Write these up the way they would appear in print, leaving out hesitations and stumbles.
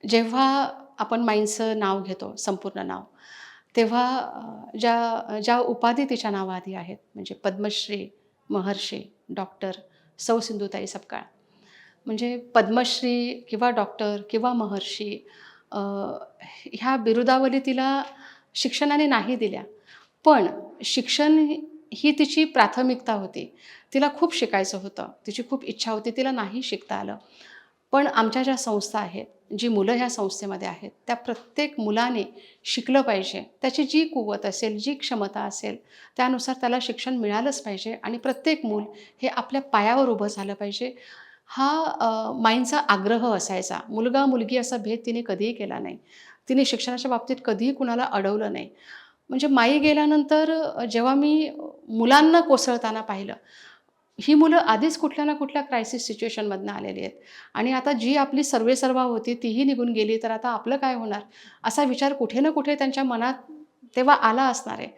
जेव्हा आपण माईंचं नाव घेतो, संपूर्ण नाव, तेव्हा ज्या उपाधी तिच्या नावाआधी आहेत, म्हणजे पद्मश्री, महर्षी, डॉक्टर सौ सिंधुताई सपकाळ. म्हणजे पद्मश्री किंवा डॉक्टर किंवा महर्षी अ, ह्या बिरुदावली तिला शिक्षणाने नाही दिल्या. पण शिक्षण ही तिची प्राथमिकता होती. तिला खूप शिकायचं होतं. तिची खूप इच्छा होती. तिला नाही शिकता आलं. पण आमच्या ज्या संस्था आहेत, जी मुलं ह्या संस्थेमध्ये आहेत, त्या प्रत्येक मुलाने शिकलं पाहिजे. त्याची जी कुवत असेल, जी क्षमता असेल, त्यानुसार त्याला शिक्षण मिळालंच पाहिजे आणि प्रत्येक मूल हे आपल्या पायावर उभं झालं पाहिजे. हा माईंचा आग्रह असायचा. मुलगा-मुलगी असा भेद तिने कधीही केला नाही. तिने शिक्षणाच्या बाबतीत कधीही कुणाला अडवलं नाही. म्हणजे माई गेल्यानंतर जेव्हा मी मुलांना कोसळताना पाहिलं, ही मुलं आधीच कुठल्या ना कुठल्या क्रायसिस सिच्युएशनमधनं आलेली आहेत आणि आता जी आपली सर्वेसर्वा होती तीही निघून गेली, तर आता आपलं काय होणार? असा विचार कुठे ना कुठे त्यांच्या मनात तेव्हा आला असणार आहे.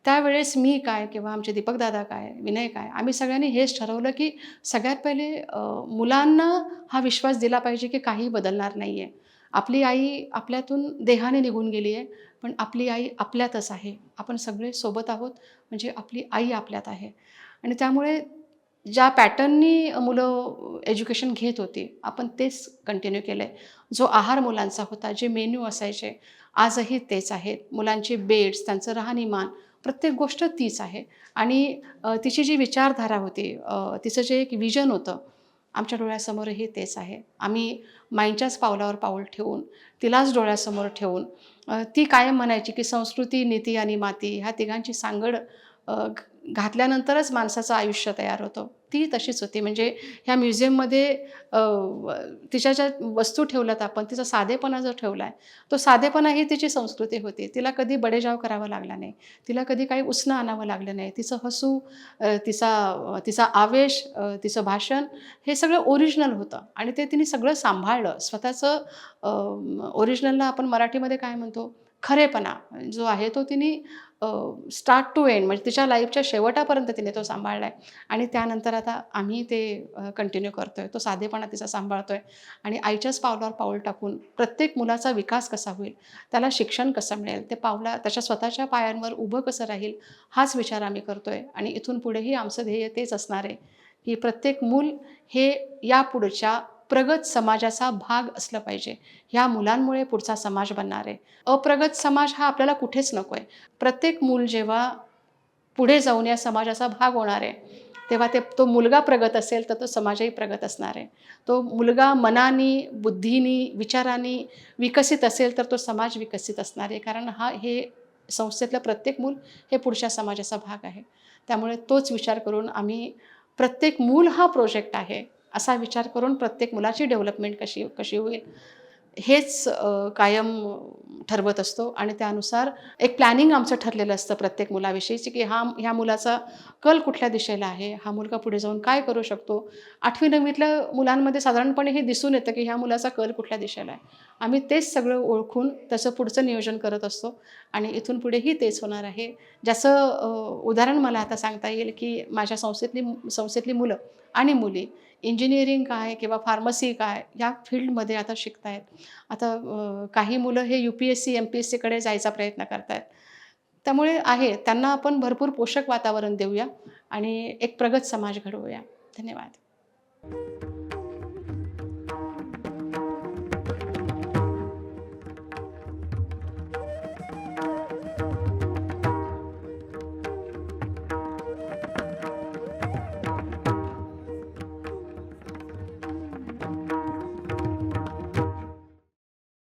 त्यावेळेस मी काय किंवा आमचे दीपकदादा काय, विनय काय, आम्ही सगळ्यांनी हेच ठरवलं, की सगळ्यात पहिले मुलांना हा विश्वास दिला पाहिजे, की काहीही बदलणार नाही आहे. आपली आई आपल्यातून देहाने निघून गेली आहे, पण आपली आई आपल्यातच आहे. आपण सगळे सोबत आहोत, म्हणजे आपली आई आपल्यात आहे. आणि त्यामुळे ज्या पॅटर्ननी मुलं एज्युकेशन घेत होती, आपण तेच कंटिन्यू केलं आहे. जो आहार मुलांचा होता, जे मेनू असायचे, आजही तेच आहेत. मुलांचे बेड्स, त्यांचं राहणीमान, प्रत्येक गोष्ट तीच आहे. आणि तिची जी विचारधारा होती, तिचं जे एक विजन होतं, आमच्या डोळ्यासमोरही तेच आहे. आम्ही माईंच्याच पावलावर पाऊल ठेवून, तिलाच डोळ्यासमोर ठेवून ती कायम म्हणायची, की संस्कृती, नीती आणि माती ह्या तिघांची सांगड घातल्यानंतरच माणसाचं आयुष्य तयार होतं. ती तशीच होती. म्हणजे ह्या म्युझियममध्ये तिच्या ज्या वस्तू ठेवल्यात आपण, तिचा साधेपणा जो ठेवला आहे, तो साधेपणा ही तिची संस्कृती होती. तिला कधी बडेजाव करावा लागला नाही. तिला कधी काही उसणं आणावं लागलं नाही. तिचं हसू, तिचा आवेश, तिचं भाषण हे सगळं ओरिजिनल होतं आणि ते तिने सगळं सांभाळलं. स्वतःचं ओरिजिनलला आपण मराठीमध्ये काय म्हणतो? खरेपणा जो आहे तो तिने स्टार्ट टू एंड म्हणजे तिच्या लाईफच्या शेवटापर्यंत तिने तो सांभाळला आहे आणि त्यानंतर आता आम्ही ते कंटिन्यू करतोय. तो साधेपणा तिचा सांभाळतोय आणि आईच्याच पावलावर पाऊल टाकून प्रत्येक मुलाचा विकास कसा होईल, त्याला शिक्षण कसं मिळेल, ते त्याच्या स्वतःच्या पायांवर उभं कसं राहील, हाच विचार आम्ही करतोय आणि इथून पुढेही आमचं ध्येय तेच असणार आहे, की प्रत्येक मूल हे यापुढच्या प्रगत समाजाचा भाग असलं पाहिजे. ह्या मुलांमुळे पुढचा समाज बनणार आहे. अप्रगत समाज हा आपल्याला कुठेच नको आहे. प्रत्येक मूल जेव्हा पुढे जाऊन या समाजाचा भाग होणार आहे, तेव्हा तो मुलगा प्रगत असेल, तर तो समाजही प्रगत असणार आहे. तो मुलगा मनानी, बुद्धीनी, विचारांनी विकसित असेल, तर तो समाज विकसित असणार आहे. कारण हे संस्थेतलं प्रत्येक मूल हे पुढच्या समाजाचा भाग आहे. त्यामुळे तोच विचार करून आम्ही प्रत्येक मूल हा प्रोजेक्ट आहे, असा विचार करून प्रत्येक मुलाची डेव्हलपमेंट कशी कशी होईल हेच कायम ठरवत असतो आणि त्यानुसार एक प्लॅनिंग आमचं ठरलेलं असतं प्रत्येक मुलाविषयीची, की ह्या मुलाचा कल कुठल्या दिशेला आहे, हा मुलगा पुढे जाऊन काय करू शकतो. 8वी-9वीतल्या मुलांमध्ये साधारणपणे हे दिसून येतं, की ह्या मुलाचा कल कुठल्या दिशेला आहे. आम्ही तेच सगळं ओळखून त्याचं पुढचं नियोजन करत असतो आणि इथून पुढेही तेच होणार आहे. ज्याचं उदाहरण मला आता सांगता येईल, की माझ्या संस्थेतली मुलं आणि मुली इंजिनिअरिंग काय किंवा फार्मसी काय या फील्डमध्ये आता शिकत आहेत. आता काही मुलं हे UPSC, MPSCकडे जायचा प्रयत्न करत आहेत. त्यामुळे आहे त्यांना आपण भरपूर पोषक वातावरण देऊया आणि एक प्रगत समाज घडवूया. धन्यवाद.